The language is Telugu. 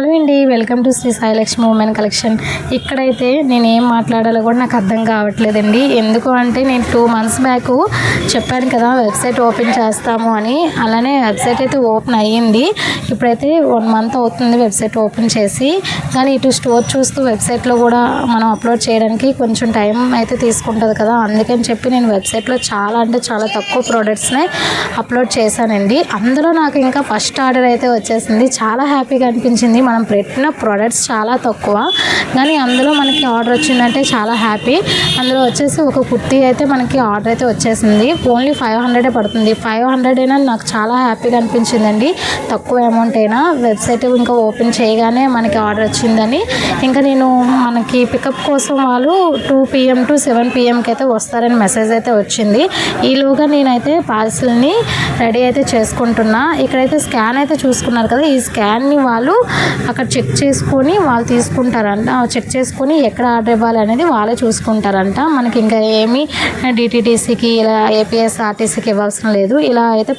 హలో అండి, welcome to Shri Sai Lakshmi women collection. ఇక్కడైతే నేను ఏం మాట్లాడాలో కూడా నాకు అర్థం కావట్లేదండి. ఎందుకు అంటే నేను 2 months బ్యాక్ చెప్పాను కదా వెబ్సైట్ ఓపెన్ చేస్తాము అని. అలానే వెబ్సైట్ అయితే ఓపెన్ అయ్యింది. ఇప్పుడైతే 1 month అవుతుంది వెబ్సైట్ ఓపెన్ చేసి. కానీ ఇటు స్టోర్ చూస్తూ వెబ్సైట్లో కూడా మనం అప్లోడ్ చేయడానికి కొంచెం టైం అయితే తీసుకుంటుంది కదా. అందుకని చెప్పి నేను వెబ్సైట్లో చాలా అంటే చాలా తక్కువ ప్రోడక్ట్స్నే అప్లోడ్ చేశానండి. అందులో నాకు ఇంకా ఫస్ట్ ఆర్డర్ అయితే వచ్చేసింది. చాలా హ్యాపీగా అనిపించింది. మనం పెట్టిన ప్రోడక్ట్స్ చాలా తక్కువ కానీ అందులో మనకి ఆర్డర్ వచ్చిందంటే చాలా హ్యాపీ. అందులో వచ్చేసి ఒక కుర్తీ అయితే మనకి ఆర్డర్ అయితే వచ్చేసింది. ఓన్లీ 500 పడుతుంది. 500 అయినా నాకు చాలా హ్యాపీగా అనిపించిందండి. తక్కువ అమౌంట్ అయినా వెబ్సైట్ ఇంకా ఓపెన్ చేయగానే మనకి ఆర్డర్ వచ్చిందని ఇంకా నేను మనకి పికప్ కోసం వాళ్ళు 2 PM to 7 PMకి అయితే వస్తారని మెసేజ్ అయితే వచ్చింది. ఈలోగా నేనైతే పార్సిల్ని రెడీ అయితే చేసుకుంటున్నా. ఇక్కడైతే స్కాన్ అయితే చూసుకున్నారు కదా, ఈ స్కాన్ని వాళ్ళు అక్కడ చెక్ చేసుకొని వాళ్ళు తీసుకుంటారంట. చెక్ చేసుకొని ఎక్కడ ఆర్డర్ ఇవ్వాలి అనేది వాళ్ళే చూసుకుంటారంట. మనకి ఇంకా ఏమీ DTDCకి ఇలా APSRTCకి ఇవ్వాల్సిన లేదు. ఇలా అయితే